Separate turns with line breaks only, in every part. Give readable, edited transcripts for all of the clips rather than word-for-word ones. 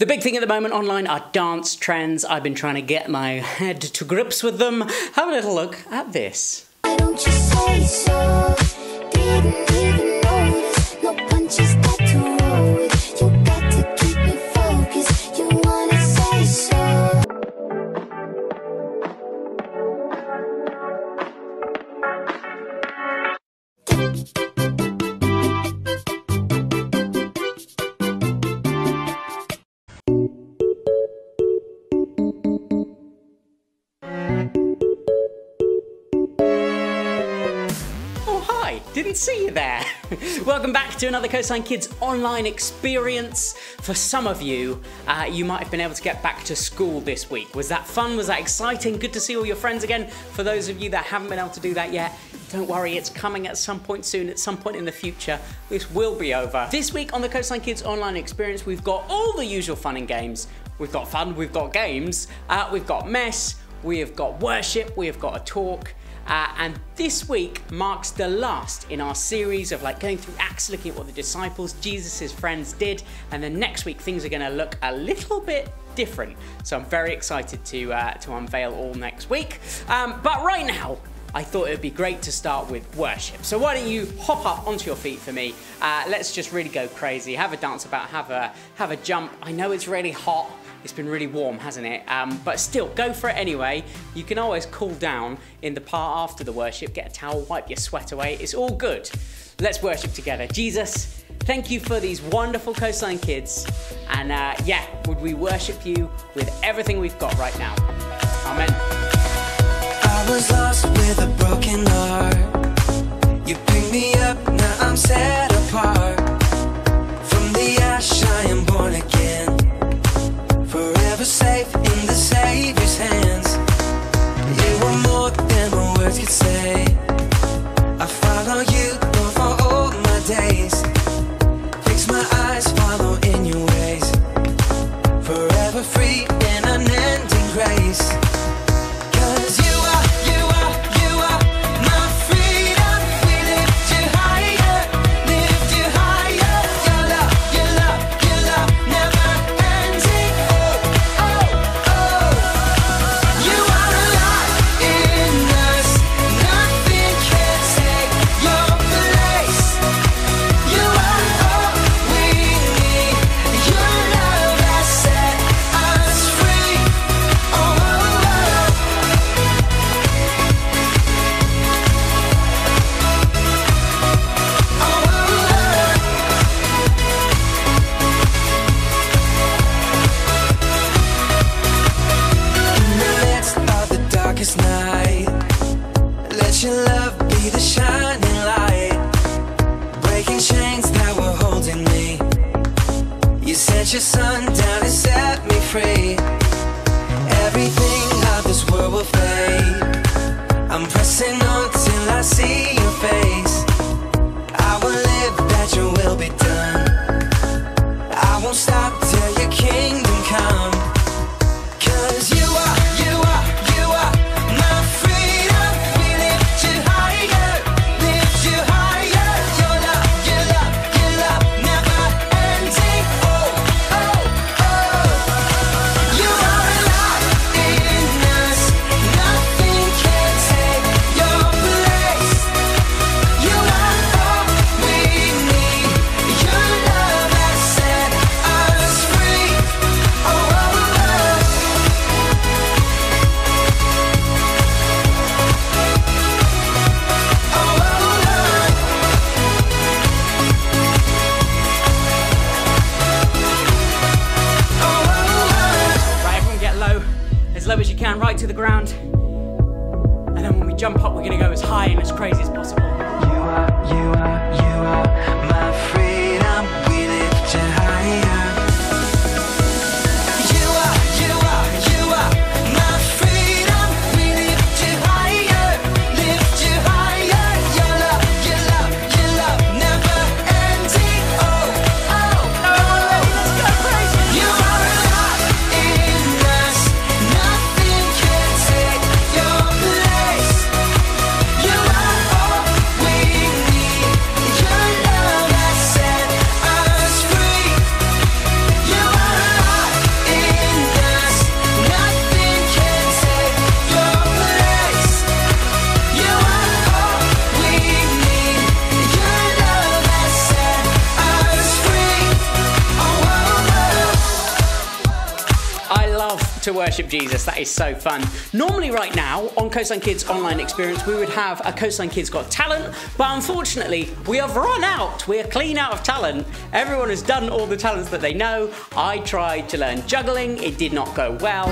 The big thing at the moment online are dance trends. I've been trying to get my head to grips with them. Have a little look at this.
Why don't you say so? Didn't even notice. No punches got to roll with. You got to keep me focused. You wanna say so?
Didn't see you there. Welcome back to another Coastline Kids online experience. For some of you, you might have been able to get back to school this week. Was that fun? Was that exciting? Good to see all your friends again. For those of you that haven't been able to do that yet, don't worry, it's coming at some point soon, at some point in the future. This will be over. This week on the Coastline Kids online experience, we've got all the usual fun and games. We've got fun, we've got games, we've got mess, we've got worship, we've got a talk. And this week marks the last in our series of going through Acts, looking at what the disciples, Jesus' friends did. And then next week things are going to look a little bit different. So I'm very excited to unveil all next week. But right now, I thought it would be great to start with worship. So why don't you hop up onto your feet for me? Let's just really go crazy. Have a dance about, have a jump. I know it's really hot. It's been really warm, hasn't it? But still, go for it anyway. You can always cool down in the part after the worship. Get a towel, wipe your sweat away. It's all good. Let's worship together. Jesus, thank you for these wonderful Coastline Kids. And yeah, would we worship you with everything we've got right now? Amen.
I was lost with a broken heart. You picked me up, now I'm set apart. From the ash I am born again. Forever safe in the Savior's hands. You are more than my words could say. I follow you, Lord, for all my days. Fix my eyes, follow in your ways. Forever free in unending grace. Your sun down and set me free. Everything of this world will fade. I'm pressing on till I see your face. I will live that your will be done. I won't stop till your kingdom come. 'Cause you are my freedom. We lift you higher, lift you higher. Your love never ending.
Right to the ground, and then when we jump up we're going to go as high and as crazy as possible.
You are my freedom. We lift you higher. You are my freedom. We lift you higher, lift you higher. Your love never ending.
Let's go crazy.
You are alive in us. Nothing can take your place. You are all we need. Your love.
to worship Jesus. That is so fun. Normally right now on Coastline Kids Online Experience we would have a Coastline Kids Got Talent, but unfortunately we have run out. We're clean out of talent. Everyone has done all the talents that they know. I tried to learn juggling. It did not go well.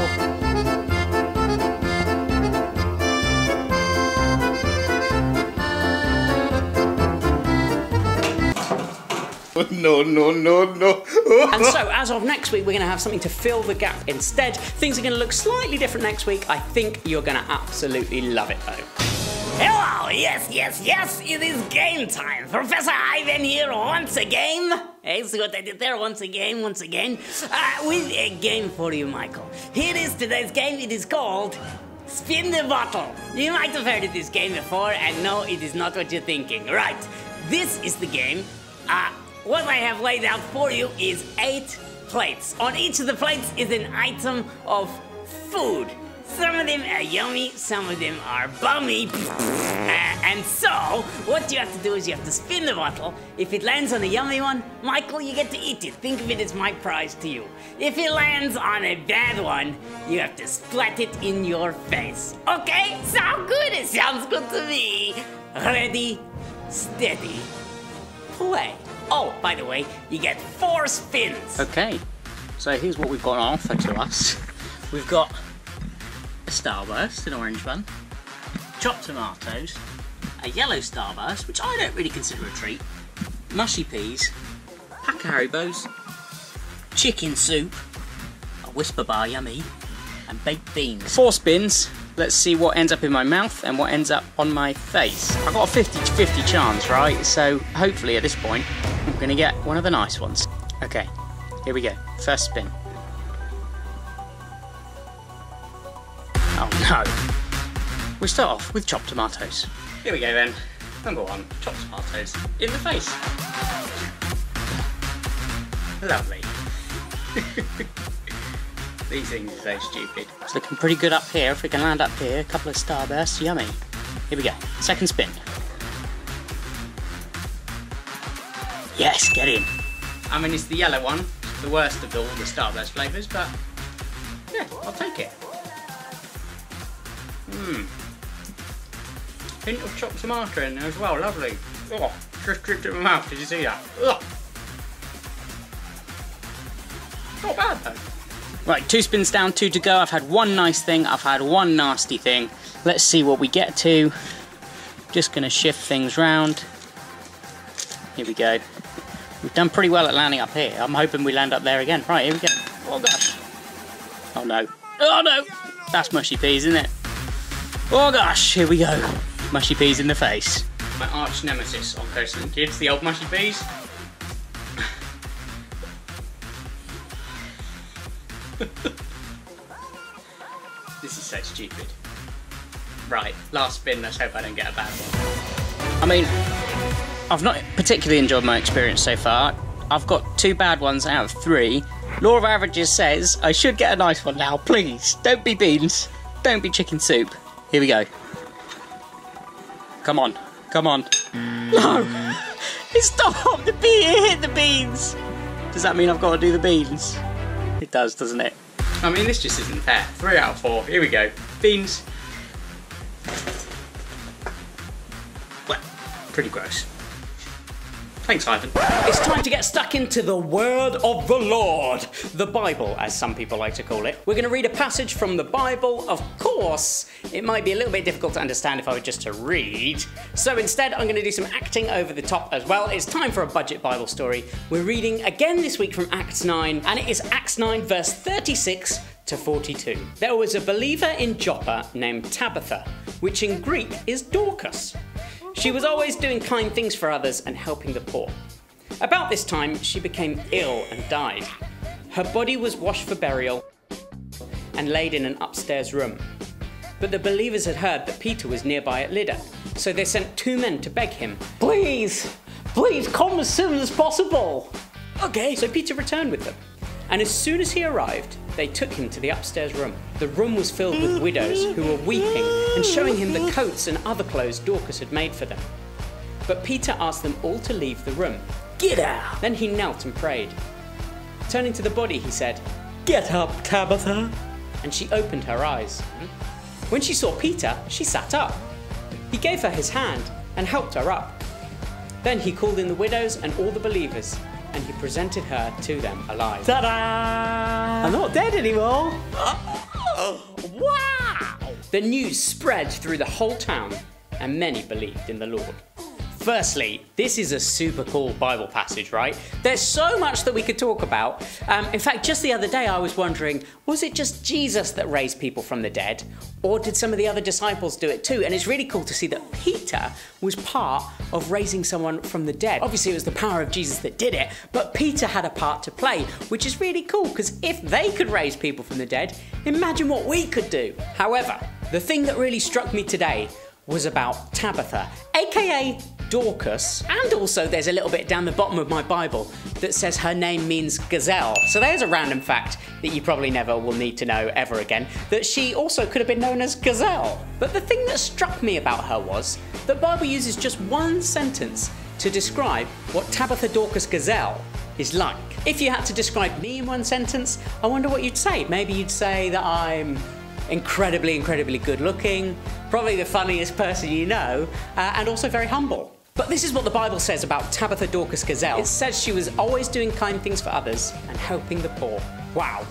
No.
And so, as of next week, we're going to have something to fill the gap instead. Things are going to look slightly different next week. I think you're going to absolutely love it, though.
Hello, yes, it is game time. Professor Ivan here once again. Hey, see what I did there? Once again. With a game for you, Michael. Here is today's game. It is called Spin the Bottle. You might have heard of this game before, and no, it is not what you're thinking. Right, this is the game. What I have laid out for you is 8 plates. On each of the plates is an item of food. Some of them are yummy, some of them are bummy. And so, what you have to do is you have to spin the bottle. If it lands on a yummy one, Michael, you get to eat it. Think of it as my prize to you. If it lands on a bad one, you have to splat it in your face. Okay? Sound good? It sounds good to me. Ready, steady, play. Oh, by the way, you get 4 spins.
Okay, so here's what we've got on offer to us. We've got a Starburst, an orange one, chopped tomatoes, a yellow Starburst, which I don't really consider a treat, mushy peas, pack of Haribos, chicken soup, a Whisper Bar yummy, and baked beans. 4 spins. Let's see what ends up in my mouth and what ends up on my face. I've got a 50-50 chance, right? So hopefully at this point, I'm gonna get one of the nice ones. Okay, here we go. First spin. Oh no. We start off with chopped tomatoes. Here we go then. Number 1, chopped tomatoes in the face. Lovely. These things are so stupid. It's looking pretty good up here. If we can land up here, a couple of Starbursts, yummy. Here we go, second spin. Yes, get in. I mean, it's the yellow one, the worst of all the Starburst flavours, but yeah, I'll take it. Hint of chopped tomato in there as well, lovely. Oh, just dripped in my mouth, did you see that? Ugh. Not bad though. Right, 2 spins down, 2 to go. I've had 1 nice thing, I've had 1 nasty thing. Let's see what we get to. Just gonna shift things round. Here we go. We've done pretty well at landing up here. I'm hoping we land up there again. Right, here we go. Oh gosh. Oh no. Oh no! That's mushy peas, isn't it? Oh gosh, here we go. Mushy peas in the face. My arch nemesis on Coastline Kids, the old mushy peas. This is so stupid. Right, last spin, let's hope I don't get a bad one. I mean, I've not particularly enjoyed my experience so far. I've got 2 bad ones out of 3. Law of averages says I should get a nice one now, please. Don't be beans. Don't be chicken soup. Here we go. Come on. Come on. No! It stopped! The bee hit the beans! Does that mean I've got to do the beans? It does, doesn't it? I mean, this just isn't fair. 3 out of 4. Here we go. Beans. Well, pretty gross. Thanks, Ivan. It's time to get stuck into the Word of the Lord. The Bible, as some people like to call it. We're going to read a passage from the Bible. Of course, it might be a little bit difficult to understand if I were just to read. So instead, I'm going to do some acting over the top as well. It's time for a budget Bible story. We're reading again this week from Acts 9, and it is Acts 9, verse 36 to 42. There was a believer in Joppa named Tabitha, which in Greek is Dorcas. She was always doing kind things for others and helping the poor. About this time, she became ill and died. Her body was washed for burial and laid in an upstairs room. But the believers had heard that Peter was nearby at Lydda, so they sent 2 men to beg him, Please come as soon as possible. Okay, so Peter returned with them. And as soon as he arrived, they took him to the upstairs room. The room was filled with widows who were weeping and showing him the coats and other clothes Dorcas had made for them. But Peter asked them all to leave the room. Get out! Then he knelt and prayed. Turning to the body, he said, Get up, Tabitha. and she opened her eyes. When she saw Peter, she sat up. He gave her his hand and helped her up. Then he called in the widows and all the believers, and he presented her to them alive. Ta-da! I'm not dead anymore. Wow! The news spread through the whole town, and many believed in the Lord. Firstly, this is a super cool Bible passage, right? There's so much that we could talk about. In fact, just the other day I was wondering, was it just Jesus that raised people from the dead? Or did some of the other disciples do it too? And it's really cool to see that Peter was part of raising someone from the dead. Obviously, it was the power of Jesus that did it, but Peter had a part to play, which is really cool because if they could raise people from the dead, imagine what we could do. However, the thing that really struck me today was about Tabitha, aka Dorcas, and also there's a little bit down the bottom of my Bible that says her name means gazelle. So there's a random fact that you probably never will need to know ever again, that she also could have been known as Gazelle. But the thing that struck me about her was the Bible uses just one sentence to describe what Tabitha Dorcas Gazelle is like. If you had to describe me in one sentence, I wonder what you'd say. Maybe you'd say that I'm incredibly good looking, probably the funniest person you know, and also very humble. But this is what the Bible says about Tabitha Dorcas Gazelle. It says she was always doing kind things for others and helping the poor. Wow,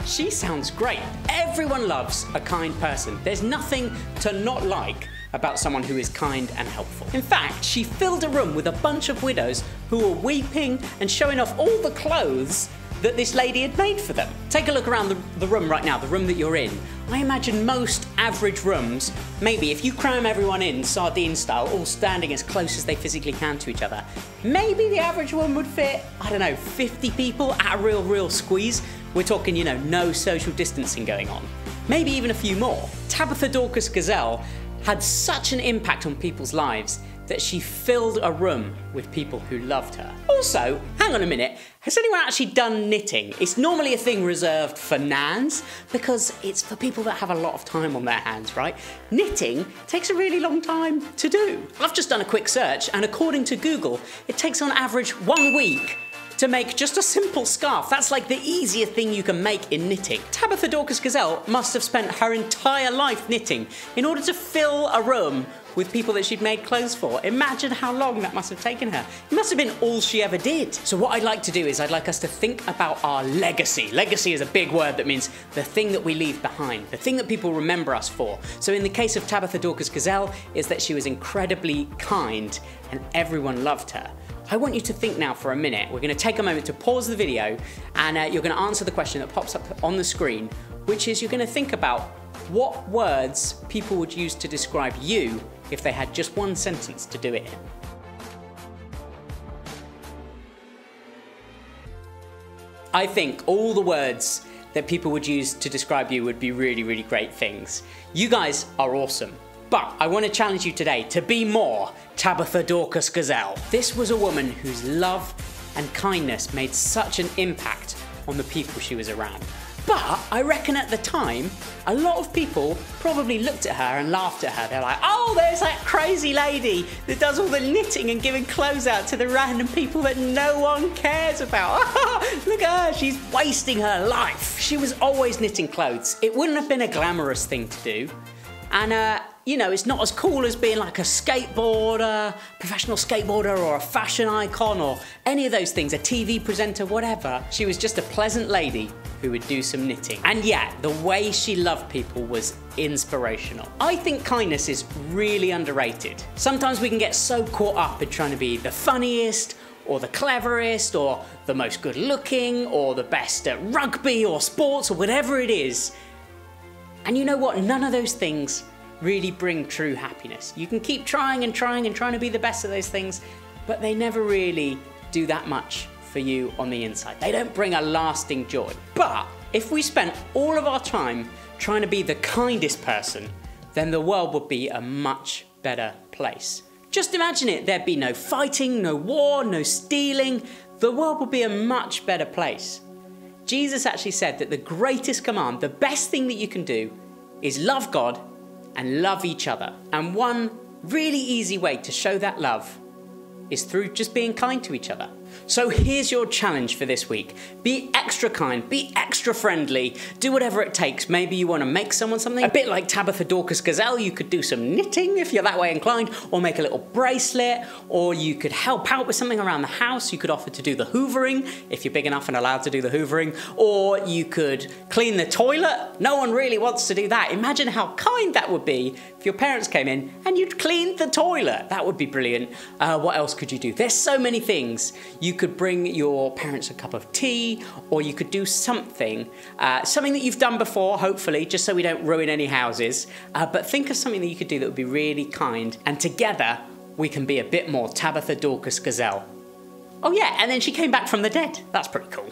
she sounds great. Everyone loves a kind person. There's nothing to not like about someone who is kind and helpful. In fact, she filled a room with a bunch of widows who were weeping and showing off all the clothes that this lady had made for them. Take a look around the room right now, the room that you're in. I imagine most average rooms, maybe if you cram everyone in sardine style, all standing as close as they physically can to each other, maybe the average one would fit, I don't know, 50 people at a real squeeze. We're talking, you know, no social distancing going on. Maybe even a few more. Tabitha Dorcas Gazelle had such an impact on people's lives that she filled a room with people who loved her. Also, hang on a minute, has anyone actually done knitting? It's normally a thing reserved for nans because it's for people that have a lot of time on their hands, right? Knitting takes a really long time to do. I've just done a quick search and according to Google, it takes on average 1 week to make just a simple scarf. That's like the easiest thing you can make in knitting. Tabitha Dorcas Gazelle must have spent her entire life knitting in order to fill a room with people that she'd made clothes for. Imagine how long that must have taken her. It must have been all she ever did. So what I'd like to do is I'd like us to think about our legacy. Legacy is a big word that means the thing that we leave behind, the thing that people remember us for. So in the case of Tabitha Dorcas Gazelle, is that she was incredibly kind and everyone loved her. I want you to think now for a minute. We're going to take a moment to pause the video and you're going to answer the question that pops up on the screen, which is you're going to think about what words people would use to describe you if they had just one sentence to do it in. I think all the words that people would use to describe you would be really great things. You guys are awesome. But I want to challenge you today to be more Tabitha Dorcas Gazelle. This was a woman whose love and kindness made such an impact on the people she was around. But I reckon at the time, a lot of people probably looked at her and laughed at her. They're like, oh, there's that crazy lady that does all the knitting and giving clothes out to the random people that no one cares about. Look at her, she's wasting her life. She was always knitting clothes. It wouldn't have been a glamorous thing to do. And you know, it's not as cool as being like a skateboarder, professional skateboarder, or a fashion icon, or any of those things, a TV presenter, whatever. She was just a pleasant lady who would do some knitting. And yeah, the way she loved people was inspirational. I think kindness is really underrated. Sometimes we can get so caught up in trying to be the funniest, or the cleverest, or the most good looking, or the best at rugby or sports, or whatever it is. And you know what? None of those things really bring true happiness. You can keep trying and trying to be the best at those things, but they never really do that much for you on the inside. They don't bring a lasting joy. But if we spent all of our time trying to be the kindest person, then the world would be a much better place. Just imagine it, there'd be no fighting, no war, no stealing. The world would be a much better place. Jesus actually said that the greatest command, the best thing that you can do, is love God and love each other. And one really easy way to show that love is through just being kind to each other. So here's your challenge for this week. Be extra kind, be extra friendly, do whatever it takes. Maybe you want to make someone something. A bit like Tabitha, Dorcas, Gazelle, you could do some knitting if you're that way inclined, or make a little bracelet, or you could help out with something around the house. You could offer to do the hoovering, if you're big enough and allowed to do the hoovering, or you could clean the toilet. No one really wants to do that. Imagine how kind that would be if your parents came in and you'd cleaned the toilet. That would be brilliant. What else could you do? There's so many things. You could bring your parents a cup of tea, or you could do something that you've done before, hopefully, just so we don't ruin any houses. But think of something that you could do that would be really kind, and together we can be a bit more Tabitha, Dorcas, Gazelle. Oh yeah, and then she came back from the dead. That's pretty cool.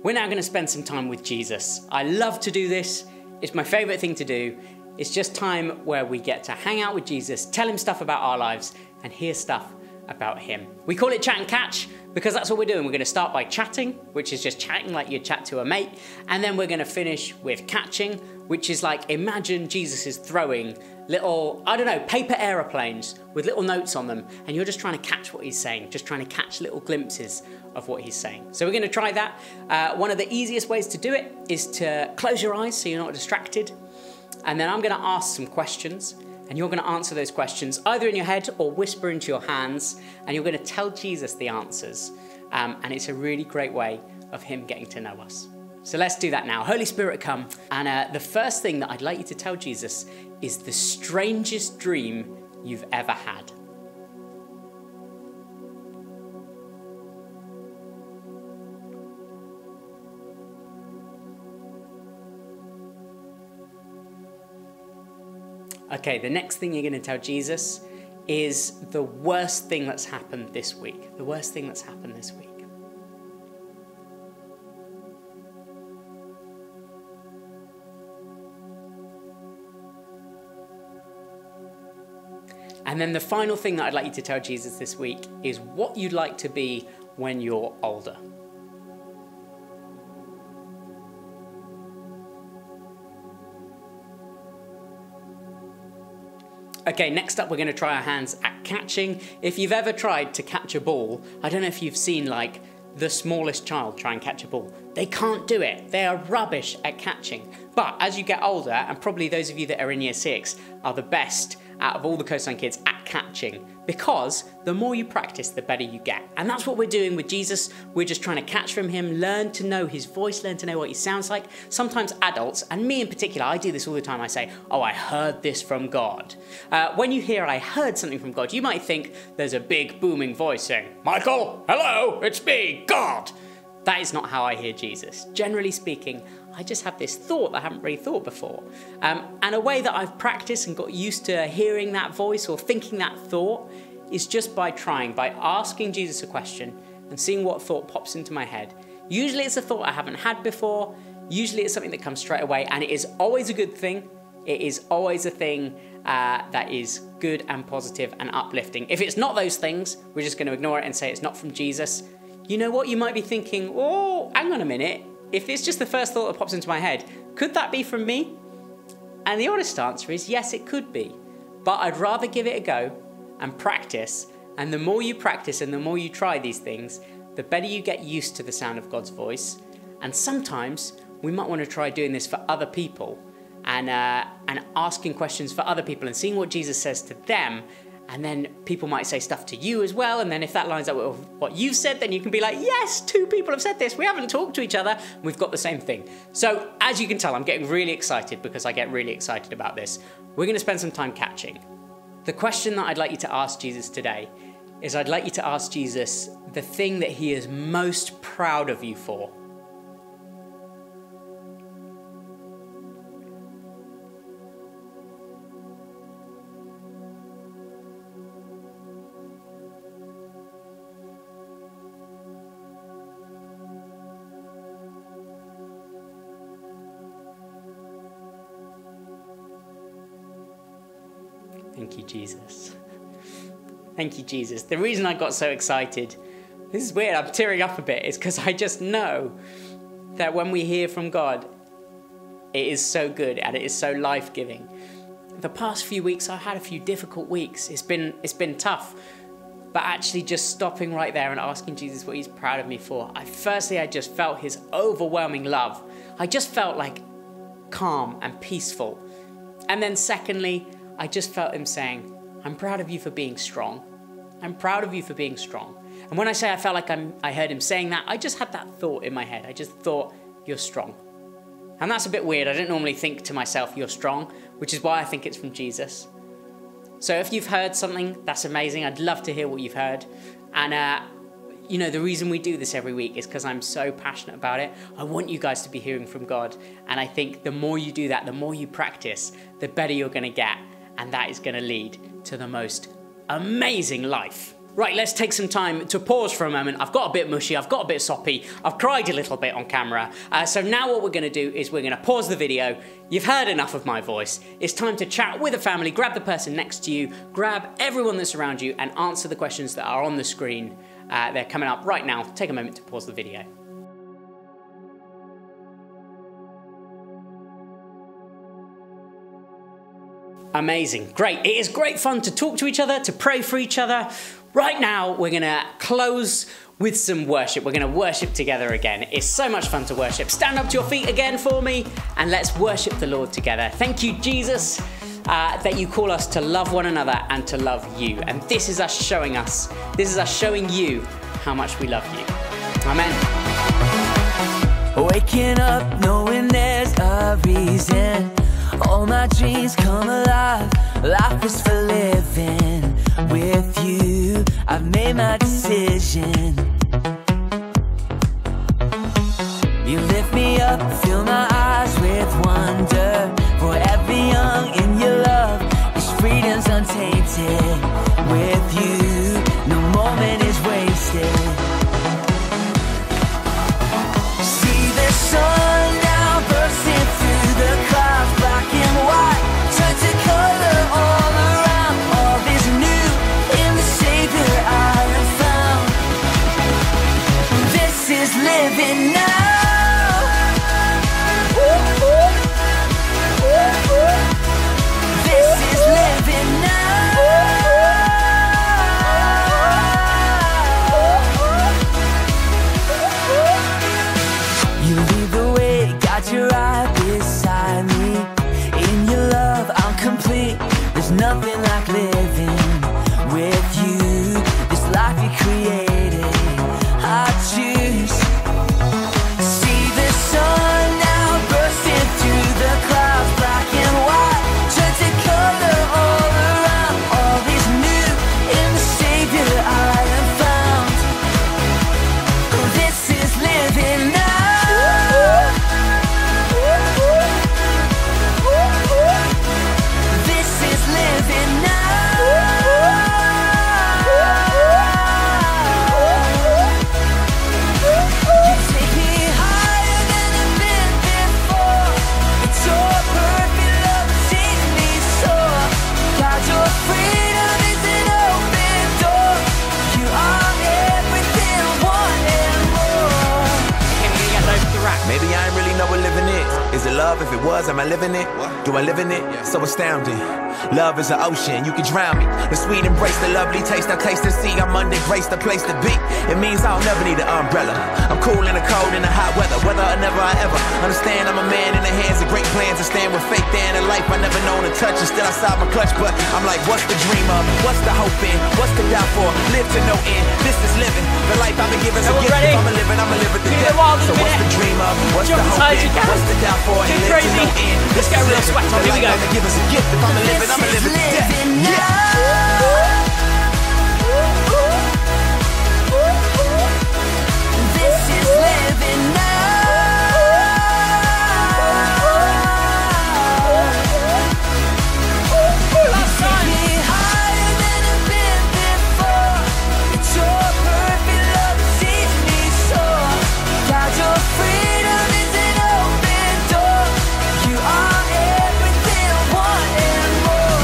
We're now going to spend some time with Jesus. I love to do this. It's my favourite thing to do. It's just time where we get to hang out with Jesus, tell him stuff about our lives, and hear stuff about him. We call it Chat and Catch because that's what we're doing. We're going to start by chatting, which is just chatting like you'd chat to a mate. And then we're going to finish with catching, which is like, imagine Jesus is throwing little, I don't know, paper aeroplanes with little notes on them, and you're just trying to catch what he's saying, just trying to catch little glimpses of what he's saying. So we're going to try that. One of the easiest ways to do it is to close your eyes so you're not distracted. And then I'm going to ask some questions, and you're going to answer those questions either in your head or whisper into your hands, and you're going to tell Jesus the answers. And it's a really great way of him getting to know us. So let's do that now. Holy Spirit, come. And the first thing that I'd like you to tell Jesus is the strangest dream you've ever had. Okay, the next thing you're going to tell Jesus is the worst thing that's happened this week. The worst thing that's happened this week. And then the final thing that I'd like you to tell Jesus this week is what you'd like to be when you're older. Okay, next up we're going to try our hands at catching. If you've ever tried to catch a ball, I don't know if you've seen like the smallest child try and catch a ball. They can't do it. They are rubbish at catching. But as you get older, and probably those of you that are in year 6 are the best out of all the Coastline kids at catching, because the more you practice, the better you get. And that's what we're doing with Jesus. We're just trying to catch from him, learn to know his voice, learn to know what he sounds like. Sometimes adults, and me in particular, I do this all the time. I say, oh, I heard this from God. When you hear I heard something from God, you might think there's a big booming voice saying, Michael, hello, it's me, God. That is not how I hear Jesus. Generally speaking, I just have this thought that I haven't really thought before. And a way that I've practiced and got used to hearing that voice or thinking that thought is just by asking Jesus a question and seeing what thought pops into my head. Usually it's a thought I haven't had before. Usually it's something that comes straight away, and it is always a good thing. It is always a thing that is good and positive and uplifting. If it's not those things, we're just going to ignore it and say it's not from Jesus. You know what? You might be thinking, oh, hang on a minute. If it's just the first thought that pops into my head, could that be from me? And the honest answer is yes, it could be. But I'd rather give it a go and practice. And the more you practice and the more you try these things, the better you get used to the sound of God's voice. And sometimes we might want to try doing this for other people and asking questions for other people and seeing what Jesus says to them. And then people might say stuff to you as well. And then if that lines up with what you've said, then you can be like, yes, 2 people have said this. We haven't talked to each other. We've got the same thing. So as you can tell, I'm getting really excited because I get really excited about this. We're going to spend some time catching. The question that I'd like you to ask Jesus today is I'd like you to ask Jesus the thing that he is most proud of you for. Thank you, Jesus. Thank you, Jesus. The reason I got so excited, this is weird, I'm tearing up a bit, is because I just know that when we hear from God, it is so good and it is so life-giving. The past few weeks, I've had a few difficult weeks. It's been tough. but actually just stopping right there and asking Jesus what he's proud of me for. Firstly, I just felt his overwhelming love. I just felt like calm and peaceful. And then secondly, I just felt him saying, I'm proud of you for being strong. I'm proud of you for being strong. And when I say I felt like I heard him saying that, I just had that thought in my head. I just thought, you're strong. And that's a bit weird. I don't normally think to myself, you're strong, which is why I think it's from Jesus. So if you've heard something, that's amazing. I'd love to hear what you've heard. And, you know, the reason we do this every week is because I'm so passionate about it. I want you guys to be hearing from God. And I think the more you do that, the more you practice, the better you're going to get. And that is going to lead to the most amazing life. Right, let's take some time to pause for a moment. I've got a bit mushy, I've got a bit soppy, I've cried a little bit on camera. So now what we're gonna do is we're gonna pause the video. You've heard enough of my voice. It's time to chat with a family, grab the person next to you, grab everyone that's around you and answer the questions that are on the screen. They're coming up right now. Take a moment to pause the video. Amazing, great. It is great fun to talk to each other, to pray for each other. Right now, we're gonna close with some worship. We're gonna worship together again. It's so much fun to worship. Stand up to your feet again for me, and let's worship the Lord together. Thank you, Jesus, that you call us to love one another and to love you. And this is us showing you how much we love you. Amen.
Waking up knowing there's a reason. All my dreams come alive. Life is for living. With you, I've made my decision. You lift me up, fill my eyes with wonder. Forever young in your love, this freedom's untainted. With you, no moment is wasted. See the sun now bursting through the clouds, black and white, turn to color all around. All is new in the Savior I have found. This is living now. This is living now. You lead the way, got your eye beside me. In your love, I'm complete. There's nothing like living with you. This life you created, I choose. See the sun now bursting through the clouds, black and white, turn to color all around. All is new in the Savior I have found. This is living now. This is living now. You take me higher than I've been before. It's your perfect love that sees me soar. God, your freedom is an open door. You are everything I want and more.
Maybe I ain't really know what living is. Is it love? If it was, am I living it? Do I live in it? So astounding. Love is an ocean, you can drown me. The sweet embrace, the lovely taste, I taste and see. I'm under grace, the place to be. It means I'll never need an umbrella. I'm cool in the cold, in the hot weather. Whether or never I ever understand, I'm a man in the hands of great plans. I stand with faith there in a life I never known to touch. And still outside my clutch, but I'm like, what's the dream of? What's the hope in? What's the doubt for? Live to no end. This is living. The life I've been given a gift. If I'm a living, I'ma live it to death. So what's the dream of? What's the hope in? What's the doubt for? And live to no end.
Let's get a real sweat on. Here we go.
Give us a gift. If I'm a living, I'ma live it to death.
This is living now. Take me higher than I've been before. It's your perfect love that sees me soar. God, your freedom is an open door. You are everything I want and more.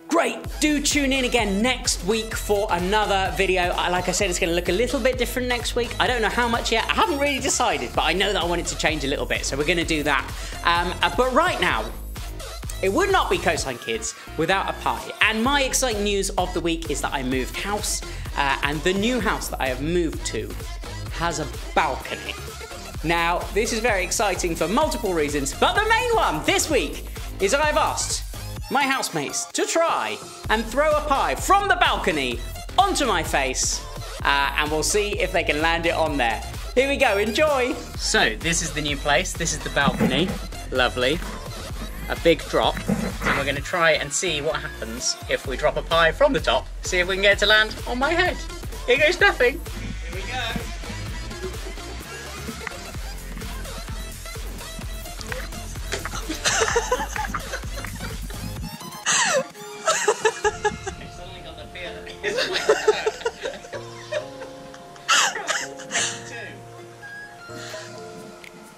Great, do tune in again next week for another video. Like I said, it's gonna look a little bit different next week. I don't know how much yet, I haven't really decided, but I know that I want it to change a little bit, so we're gonna do that. But right now, It would not be Coastline Kids without a pie. And my exciting news of the week is that I moved house, and the new house that I have moved to has a balcony. Now, this is very exciting for multiple reasons, but the main one this week is I've asked my housemates to try and throw a pie from the balcony onto my face, and we'll see if they can land it on there. Here we go, enjoy! So, this is the new place, this is the balcony. Lovely. A big drop. And we're gonna try and see what happens if we drop a pie from the top, see if we can get it to land on my head. Here goes nothing. Here we go.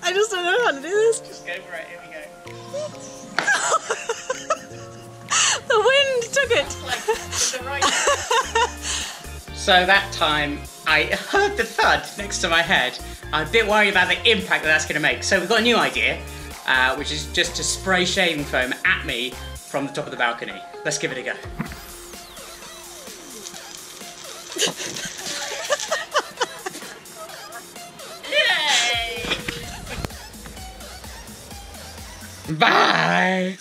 I just don't know how to do this.
Just go for it, here we go.
The wind took it.
So that time, I heard the thud next to my head. I'm a bit worried about the impact that's going to make. So we've got a new idea, which is just to spray shaving foam at me from the top of the balcony. Let's give it a go. Yay! Bye!